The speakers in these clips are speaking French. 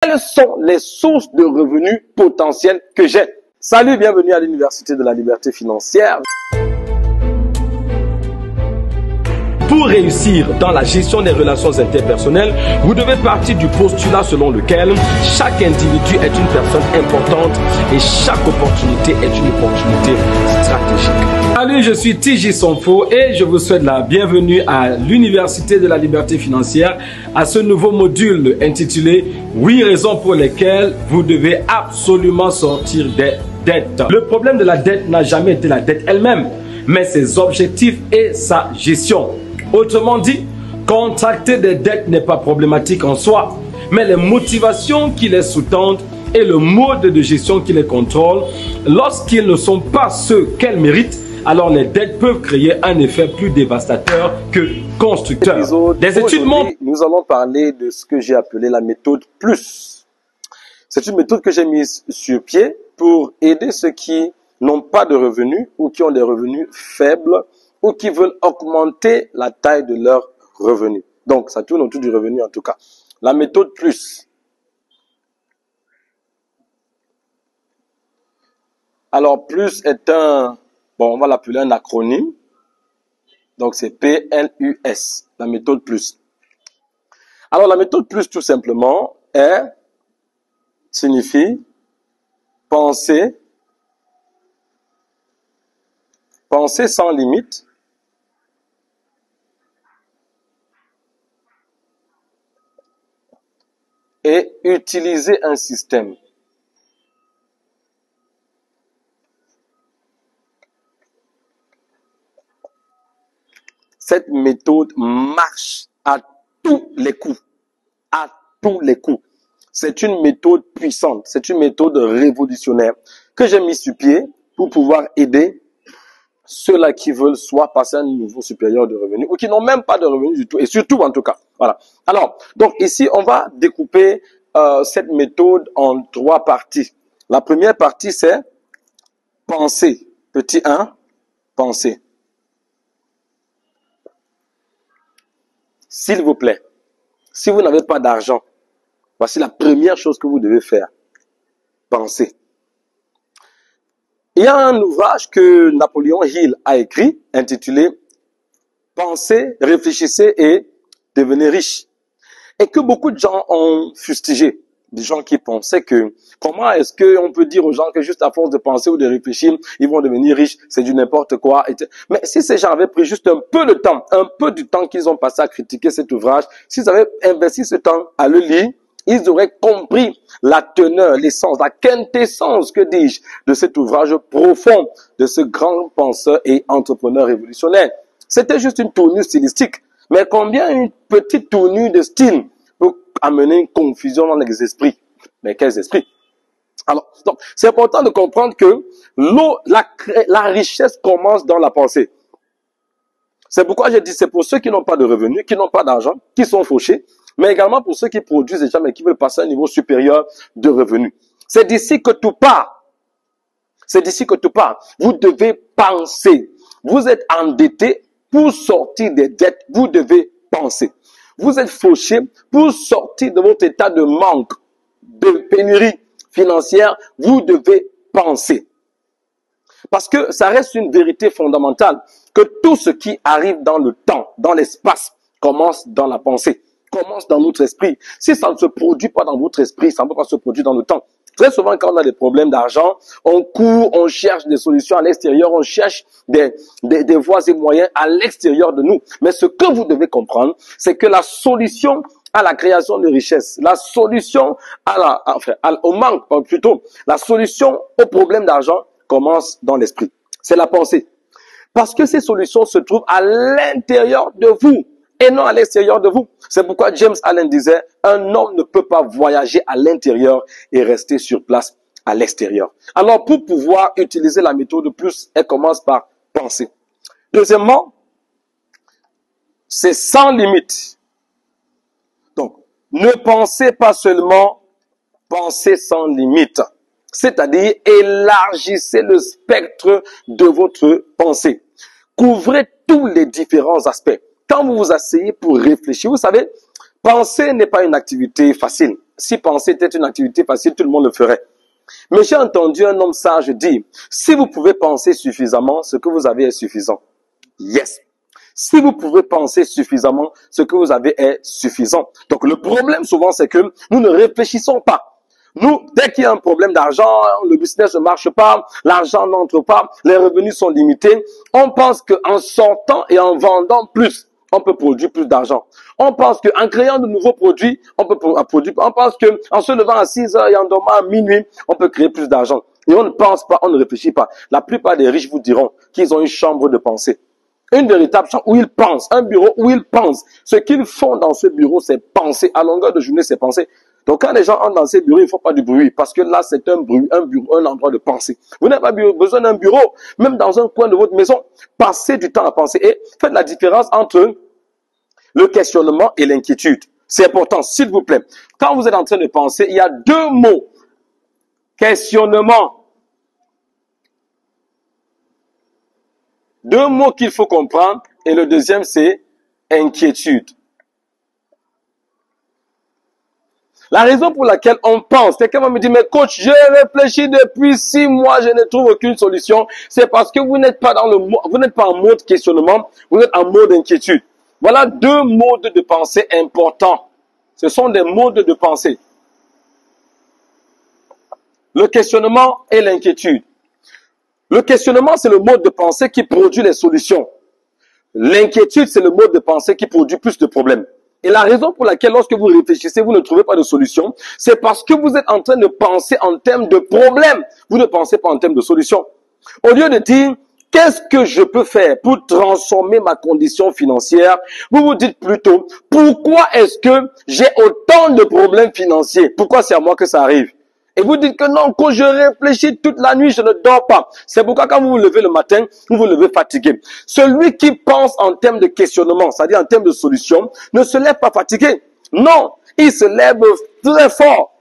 Quelles sont les sources de revenus potentiels que j'ai? Salut, bienvenue à l'Université de la Liberté Financière. Pour réussir dans la gestion des relations interpersonnelles, vous devez partir du postulat selon lequel chaque individu est une personne importante et chaque opportunité est une opportunité stratégique. Salut, je suis TJ Sonfo et je vous souhaite la bienvenue à l'Université de la Liberté Financière à ce nouveau module intitulé « 8 raisons pour lesquelles vous devez absolument sortir des dettes ». Le problème de la dette n'a jamais été la dette elle-même, mais ses objectifs et sa gestion. Autrement dit, contracter des dettes n'est pas problématique en soi, mais les motivations qui les sous-tendent et le mode de gestion qui les contrôle, lorsqu'ils ne sont pas ceux qu'elles méritent, alors les dettes peuvent créer un effet plus dévastateur que constructeur. Des études montrent... Nous allons parler de ce que j'ai appelé la méthode plus. C'est une méthode que j'ai mise sur pied pour aider ceux qui n'ont pas de revenus ou qui ont des revenus faibles ou qui veulent augmenter la taille de leurs revenus. Donc, ça tourne autour du revenu en tout cas. La méthode plus. Alors, plus est un, bon, on va l'appeler un acronyme. Donc, c'est PLUS, la méthode plus. Alors, la méthode plus, tout simplement, signifie penser sans limite, et utiliser un système. Cette méthode marche à tous les coups. À tous les coups. C'est une méthode puissante. C'est une méthode révolutionnaire que j'ai mis sur pied pour pouvoir aider ceux-là qui veulent soit passer à un niveau supérieur de revenus ou qui n'ont même pas de revenus du tout, et surtout en tout cas. Voilà. Alors, donc ici, on va découper cette méthode en 3 parties. La première partie, c'est penser. Petit 1, penser. S'il vous plaît, si vous n'avez pas d'argent, voici la première chose que vous devez faire. Penser. Il y a un ouvrage que Napoléon Hill a écrit, intitulé « Pensez, réfléchissez et devenez riche ». Et que beaucoup de gens ont fustigé. Des gens qui pensaient que comment est-ce qu'on peut dire aux gens que juste à force de penser ou de réfléchir, ils vont devenir riches, c'est du n'importe quoi. Mais si ces gens avaient pris juste un peu de temps, un peu du temps qu'ils ont passé à critiquer cet ouvrage, s'ils avaient investi ce temps à le lire, ils auraient compris la teneur, l'essence, la quintessence, que dis-je, de cet ouvrage profond de ce grand penseur et entrepreneur révolutionnaire. C'était juste une tournure stylistique. Mais combien une petite tournure de style peut amener une confusion dans les esprits? Mais quels esprits? Alors, donc, c'est important de comprendre que la richesse commence dans la pensée. C'est pourquoi j'ai dit, c'est pour ceux qui n'ont pas de revenus, qui n'ont pas d'argent, qui sont fauchés, mais également pour ceux qui produisent déjà, mais qui veulent passer à un niveau supérieur de revenus. C'est d'ici que tout part. C'est d'ici que tout part. Vous devez penser. Vous êtes endetté pour sortir des dettes. Vous devez penser. Vous êtes fauché pour sortir de votre état de manque, de pénurie financière. Vous devez penser. Parce que ça reste une vérité fondamentale que tout ce qui arrive dans le temps, dans l'espace, commence dans la pensée, commence dans notre esprit. Si ça ne se produit pas dans votre esprit, ça ne peut pas se produire dans le temps. Très souvent, quand on a des problèmes d'argent, on court, on cherche des solutions à l'extérieur, on cherche des voies et moyens à l'extérieur de nous. Mais ce que vous devez comprendre, c'est que la solution à la création de richesse, la solution au manque, plutôt, la solution au problème d'argent commence dans l'esprit. C'est la pensée. Parce que ces solutions se trouvent à l'intérieur de vous et non à l'extérieur de vous. C'est pourquoi James Allen disait, un homme ne peut pas voyager à l'intérieur et rester sur place à l'extérieur. Alors, pour pouvoir utiliser la méthode plus, elle commence par penser. Deuxièmement, c'est sans limite. Donc, ne pensez pas seulement, pensez sans limite. C'est-à-dire, élargissez le spectre de votre pensée. Couvrez tous les différents aspects. Quand vous vous asseyez pour réfléchir, vous savez, penser n'est pas une activité facile. si penser était une activité facile, tout le monde le ferait. Mais j'ai entendu un homme sage dire, si vous pouvez penser suffisamment, ce que vous avez est suffisant. Yes. Si vous pouvez penser suffisamment, ce que vous avez est suffisant. Donc le problème souvent, c'est que nous ne réfléchissons pas. Nous, dès qu'il y a un problème d'argent, le business ne marche pas, l'argent n'entre pas, les revenus sont limités, on pense qu'en sortant et en vendant plus, on peut produire plus d'argent. On pense qu'en créant de nouveaux produits, on peut produire. On pense qu'en se levant à 6 heures et en dormant à minuit, on peut créer plus d'argent. Et on ne pense pas, on ne réfléchit pas. La plupart des riches vous diront qu'ils ont une chambre de pensée. Une véritable chambre où ils pensent, un bureau où ils pensent. Ce qu'ils font dans ce bureau, c'est penser. À longueur de journée, c'est penser. Donc quand les gens entrent dans ces bureaux, il ne faut pas du bruit, parce que là, c'est un bruit, un bureau, un endroit de pensée. Vous n'avez pas besoin d'un bureau, même dans un coin de votre maison. Passez du temps à penser et faites la différence entre le questionnement et l'inquiétude. C'est important, s'il vous plaît. Quand vous êtes en train de penser, il y a deux mots. Questionnement. Deux mots qu'il faut comprendre. Et le deuxième, c'est inquiétude. La raison pour laquelle on pense, quelqu'un va me dire, mais coach, j'ai réfléchi depuis 6 mois, je ne trouve aucune solution. C'est parce que vous n'êtes pas en mode questionnement, vous êtes en mode inquiétude. Voilà deux modes de pensée importants. Ce sont des modes de pensée. Le questionnement et l'inquiétude. Le questionnement, c'est le mode de pensée qui produit les solutions. L'inquiétude, c'est le mode de pensée qui produit plus de problèmes. Et la raison pour laquelle, lorsque vous réfléchissez, vous ne trouvez pas de solution, c'est parce que vous êtes en train de penser en termes de problèmes. Vous ne pensez pas en termes de solution. Au lieu de dire, qu'est-ce que je peux faire pour transformer ma condition financière? Vous vous dites plutôt, pourquoi est-ce que j'ai autant de problèmes financiers? Pourquoi c'est à moi que ça arrive? Et vous dites que non, quand je réfléchis toute la nuit, je ne dors pas. C'est pourquoi quand vous vous levez le matin, vous vous levez fatigué. Celui qui pense en termes de questionnement, c'est-à-dire en termes de solution, ne se lève pas fatigué. Non, il se lève très fort.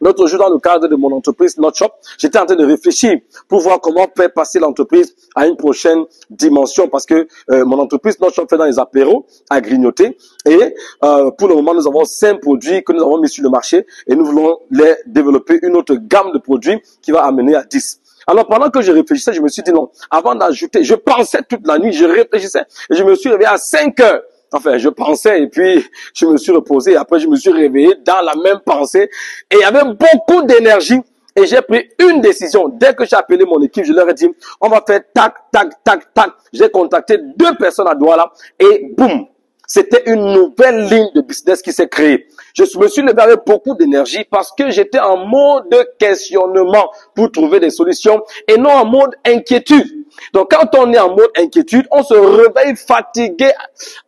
L'autre jour, dans le cadre de mon entreprise, Not Shop, j'étais en train de réfléchir pour voir comment faire passer l'entreprise à une prochaine dimension. Parce que mon entreprise, Not Shop, fait dans les apéros à grignoter. Et pour le moment, nous avons 5 produits que nous avons mis sur le marché. Et nous voulons les développer une autre gamme de produits qui va amener à 10. Alors, pendant que je réfléchissais, je me suis dit non. Avant d'ajouter, je pensais toute la nuit, je réfléchissais. Et je me suis réveillé à 5 heures. Enfin, je pensais et puis je me suis reposé. Et après, je me suis réveillé dans la même pensée. Et il y avait beaucoup d'énergie. Et j'ai pris une décision. Dès que j'ai appelé mon équipe, je leur ai dit, on va faire tac, tac, tac, tac. J'ai contacté 2 personnes à Douala et boum. C'était une nouvelle ligne de business qui s'est créée. Je me suis levé avec beaucoup d'énergie parce que j'étais en mode de questionnement pour trouver des solutions et non en mode inquiétude. Donc quand on est en mode inquiétude, on se réveille fatigué,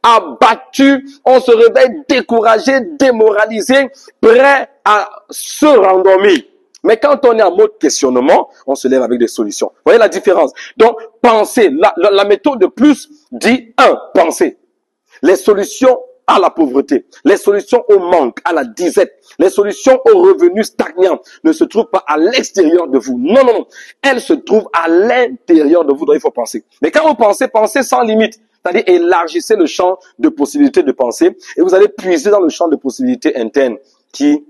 abattu, on se réveille découragé, démoralisé, prêt à se rendormir. Mais quand on est en mode questionnement, on se lève avec des solutions. Vous voyez la différence? Donc, pensez. La méthode de plus dit 1, pensez. Les solutions à la pauvreté, les solutions au manque, à la disette, les solutions aux revenus stagnants ne se trouvent pas à l'extérieur de vous. Non, non, non. Elles se trouvent à l'intérieur de vous. Donc, il faut penser. Mais quand vous pensez, pensez sans limite. C'est-à-dire, élargissez le champ de possibilités de penser et vous allez puiser dans le champ de possibilités internes qui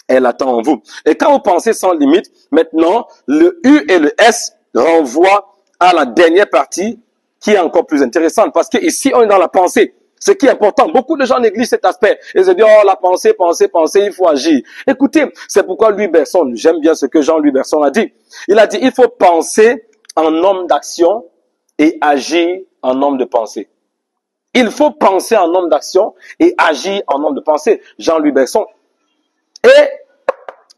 est latent en vous. Et quand vous pensez sans limite, maintenant, le U et le S renvoient à la dernière partie qui est encore plus intéressante parce que ici, on est dans la pensée. Ce qui est important, beaucoup de gens négligent cet aspect. Ils se disent, oh, la pensée, pensée, pensée, il faut agir. Écoutez, c'est pourquoi Louis Bergson, j'aime bien ce que Jean-Louis Bergson a dit. Il a dit, il faut penser en homme d'action et agir en homme de pensée. Il faut penser en homme d'action et agir en homme de pensée. Jean-Louis Bergson. Et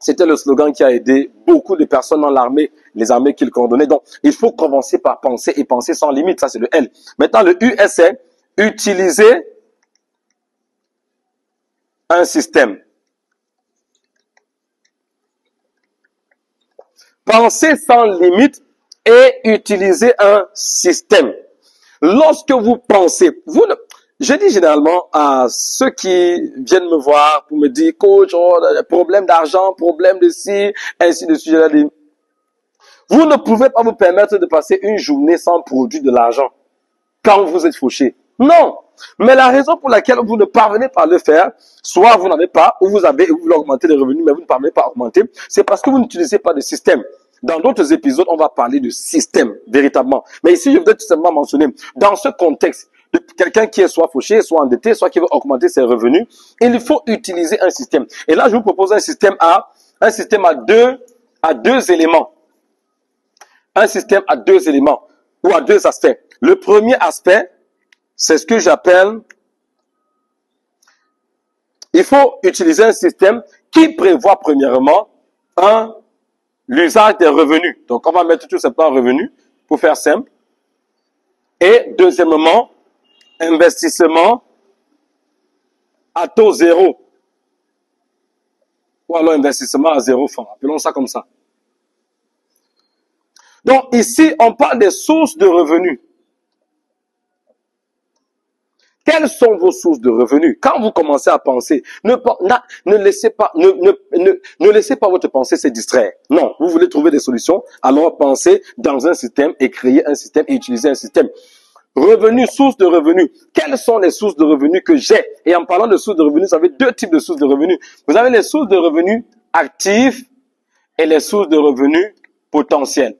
c'était le slogan qui a aidé beaucoup de personnes dans l'armée, les armées qu'il coordonnait. Donc, il faut commencer par penser et penser sans limite. Ça, c'est le L. Maintenant, le US, c'est utiliser un système. Penser sans limite et utiliser un système. Lorsque vous pensez, je dis généralement à ceux qui viennent me voir pour me dire, coach, oh, problème d'argent, problème de ci, ainsi de suite, je leur dis, vous ne pouvez pas vous permettre de passer une journée sans produire de l'argent quand vous êtes fauché. Non. Mais la raison pour laquelle vous ne parvenez pas à le faire, soit vous n'avez pas, ou vous avez, vous voulez augmenter les revenus, mais vous ne parvenez pas à augmenter, c'est parce que vous n'utilisez pas de système. Dans d'autres épisodes, on va parler de système, véritablement. Mais ici, je voudrais tout simplement mentionner, dans ce contexte, de quelqu'un qui est soit fauché, soit endetté, soit qui veut augmenter ses revenus, il faut utiliser un système. Et là, je vous propose un système à deux éléments. Un système à deux éléments, ou à deux aspects. Le premier aspect, c'est ce que j'appelle, il faut utiliser un système qui prévoit premièrement l'usage des revenus. Donc, on va mettre tout simplement revenu pour faire simple. Et deuxièmement, investissement à taux zéro. Ou alors investissement à 0 francs. Appelons ça comme ça. Donc, ici, on parle des sources de revenus. Quelles sont vos sources de revenus? Quand vous commencez à penser, ne laissez pas votre pensée se distraire. Non, vous voulez trouver des solutions, alors pensez dans un système et créer un système et utiliser un système. Revenus, sources de revenus. Quelles sont les sources de revenus que j'ai? Et en parlant de sources de revenus, vous avez deux types de sources de revenus. Vous avez les sources de revenus actives et les sources de revenus potentielles.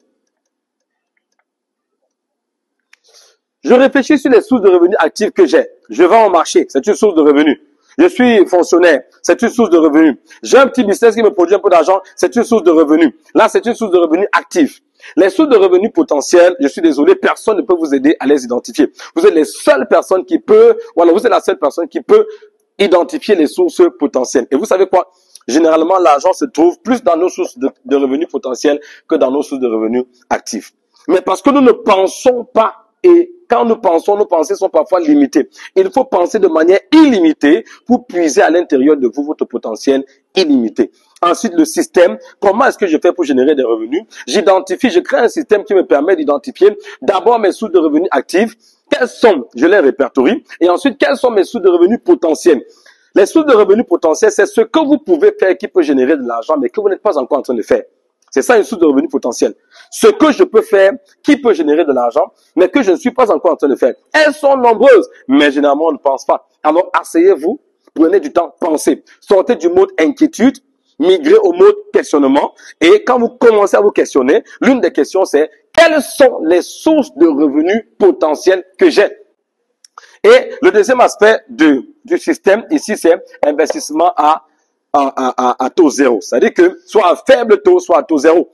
Je réfléchis sur les sources de revenus actives que j'ai. Je vends au marché, c'est une source de revenus. Je suis fonctionnaire, c'est une source de revenus. J'ai un petit business qui me produit un peu d'argent, c'est une source de revenus. Là, c'est une source de revenus active. Les sources de revenus potentielles, je suis désolé, personne ne peut vous aider à les identifier. Vous êtes les seules personnes qui peuvent, vous êtes la seule personne qui peut identifier les sources potentielles. Et vous savez quoi? Généralement, l'argent se trouve plus dans nos sources de revenus potentiels que dans nos sources de revenus actifs. Mais parce que nous ne pensons pas, et quand nous pensons, nos pensées sont parfois limitées. Il faut penser de manière illimitée pour puiser à l'intérieur de vous votre potentiel illimité. Ensuite, le système. Comment est-ce que je fais pour générer des revenus? J'identifie, je crée un système qui me permet d'identifier d'abord mes sources de revenus actives. Quelles sont? Je les répertorie. Et ensuite, quelles sont mes sources de revenus potentielles? Les sources de revenus potentiels, c'est ce que vous pouvez faire qui peut générer de l'argent, mais que vous n'êtes pas encore en train de faire. C'est ça une source de revenus potentiels. Ce que je peux faire, qui peut générer de l'argent, mais que je ne suis pas encore en train de faire. Elles sont nombreuses, mais généralement on ne pense pas. Alors asseyez-vous, prenez du temps, pensez. Sortez du mode inquiétude, migrez au mode questionnement. Et quand vous commencez à vous questionner, l'une des questions c'est, quelles sont les sources de revenus potentiels que j'ai? Et le deuxième aspect du système ici, c'est investissement à taux zéro. C'est-à-dire que soit à faible taux, soit à taux zéro.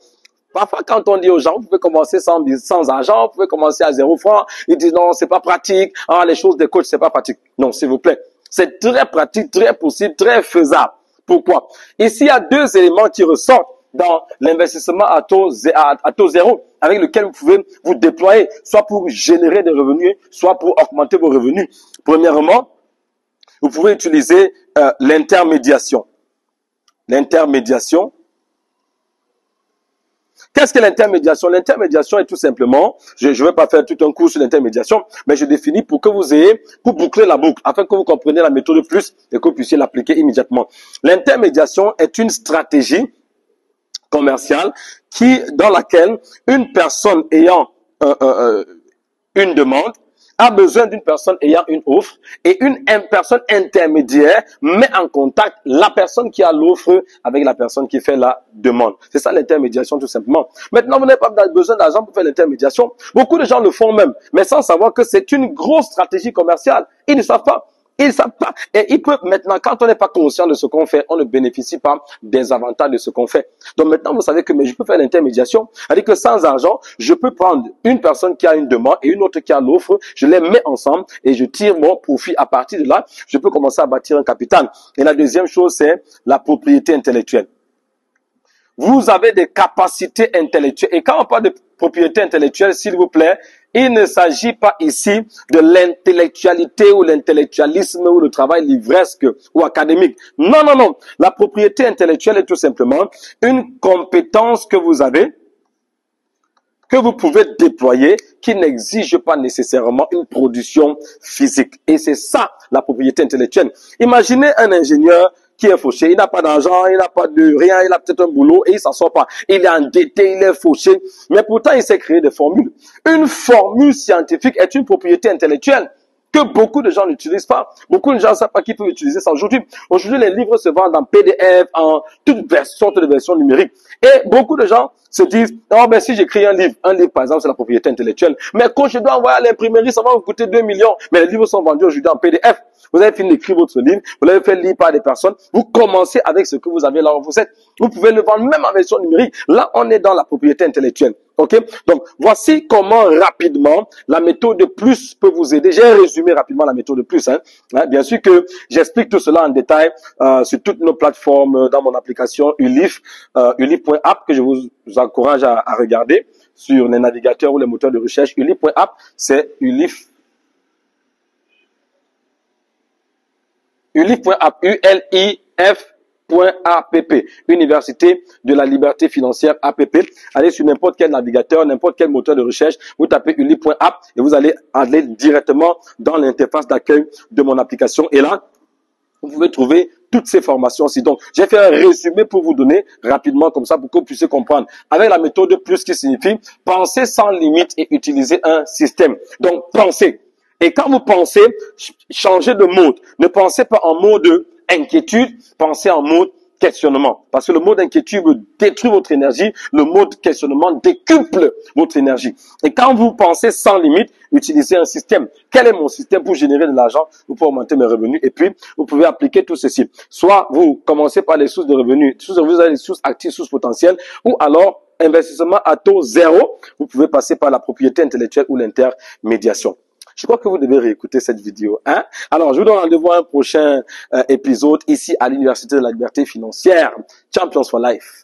Parfois, quand on dit aux gens, vous pouvez commencer sans argent, vous pouvez commencer à 0 francs, ils disent non, c'est pas pratique, les choses des coachs, c'est pas pratique. Non, s'il vous plaît. C'est très pratique, très possible, très faisable. Pourquoi? Ici, il y a deux éléments qui ressortent dans l'investissement à taux zéro, avec lequel vous pouvez vous déployer, soit pour générer des revenus, soit pour augmenter vos revenus. Premièrement, vous pouvez utiliser l'intermédiation. L'intermédiation. Qu'est-ce que l'intermédiation? L'intermédiation est tout simplement, je ne vais pas faire tout un cours sur l'intermédiation, mais je définis pour que vous ayez, pour boucler la boucle, afin que vous compreniez la méthode plus et que vous puissiez l'appliquer immédiatement. L'intermédiation est une stratégie commerciale dans laquelle une personne ayant une demande a besoin d'une personne ayant une offre et une personne intermédiaire met en contact la personne qui a l'offre avec la personne qui fait la demande. C'est ça l'intermédiation tout simplement. Maintenant, vous n'avez pas besoin d'argent pour faire l'intermédiation. Beaucoup de gens le font même, mais sans savoir que c'est une grosse stratégie commerciale. Ils ne savent pas. Ils savent pas. Et ils peuvent maintenant, quand on n'est pas conscient de ce qu'on fait, on ne bénéficie pas des avantages de ce qu'on fait. Donc maintenant, vous savez que mais je peux faire l'intermédiation. C'est-à-dire que sans argent, je peux prendre une personne qui a une demande et une autre qui a l'offre, je les mets ensemble et je tire mon profit. À partir de là, je peux commencer à bâtir un capital. Et la deuxième chose, c'est la propriété intellectuelle. Vous avez des capacités intellectuelles. Et quand on parle de propriété intellectuelle, s'il vous plaît, il ne s'agit pas ici de l'intellectualité ou l'intellectualisme ou le travail livresque ou académique. Non, non, non. La propriété intellectuelle est tout simplement une compétence que vous avez, que vous pouvez déployer, qui n'exige pas nécessairement une production physique. Et c'est ça, la propriété intellectuelle. Imaginez un ingénieur qui est fauché, il n'a pas d'argent, il n'a pas de rien, il a peut-être un boulot et il s'en sort pas. Il est endetté, il est fauché, mais pourtant il sait créer des formules. Une formule scientifique est une propriété intellectuelle. que beaucoup de gens n'utilisent pas. Beaucoup de gens ne savent pas qu'ils peuvent utiliser ça aujourd'hui. Aujourd'hui, les livres se vendent en PDF, en toutes sortes de versions numériques. Et beaucoup de gens se disent, oh ben si j'écris un livre par exemple c'est la propriété intellectuelle, mais quand je dois envoyer à l'imprimerie, ça va vous coûter 2 millions. Mais les livres sont vendus aujourd'hui en PDF. Vous avez fini d'écrire votre livre, vous l'avez fait lire par des personnes, vous commencez avec ce que vous avez là où vous êtes. Vous pouvez le vendre même en version numérique. Là, on est dans la propriété intellectuelle. Ok? Donc, voici comment rapidement la méthode de plus peut vous aider. J'ai résumé rapidement la méthode de plus. Bien sûr que j'explique tout cela en détail sur toutes nos plateformes, dans mon application Ulif, ulif.app que je vous encourage à regarder sur les navigateurs ou les moteurs de recherche. Ulif.app, c'est Ulif. Ulif.app, ULIF.app, Université de la Liberté Financière APP. Allez sur n'importe quel navigateur, n'importe quel moteur de recherche, vous tapez Ulif.app et vous allez aller directement dans l'interface d'accueil de mon application. Et là, vous pouvez trouver toutes ces formations aussi. Donc, j'ai fait un résumé pour vous donner rapidement comme ça pour que vous puissiez comprendre. Avec la méthode plus qui signifie penser sans limite et utiliser un système. Donc, pensez. Et quand vous pensez, changez de mode. Ne pensez pas en mode inquiétude, pensez en mode questionnement. Parce que le mode inquiétude détruit votre énergie, le mode questionnement décuple votre énergie. Et quand vous pensez sans limite, utilisez un système. Quel est mon système pour générer de l'argent, pour augmenter mes revenus? Et puis, vous pouvez appliquer tout ceci. Soit vous commencez par les sources de revenus, vous avez les sources actives, sources potentielles, ou alors investissement à taux zéro. Vous pouvez passer par la propriété intellectuelle ou l'intermédiation. Je crois que vous devez réécouter cette vidéo. Alors, je vous donne rendez-vous à un prochain épisode ici à l'Université de la Liberté Financière. Champions for Life.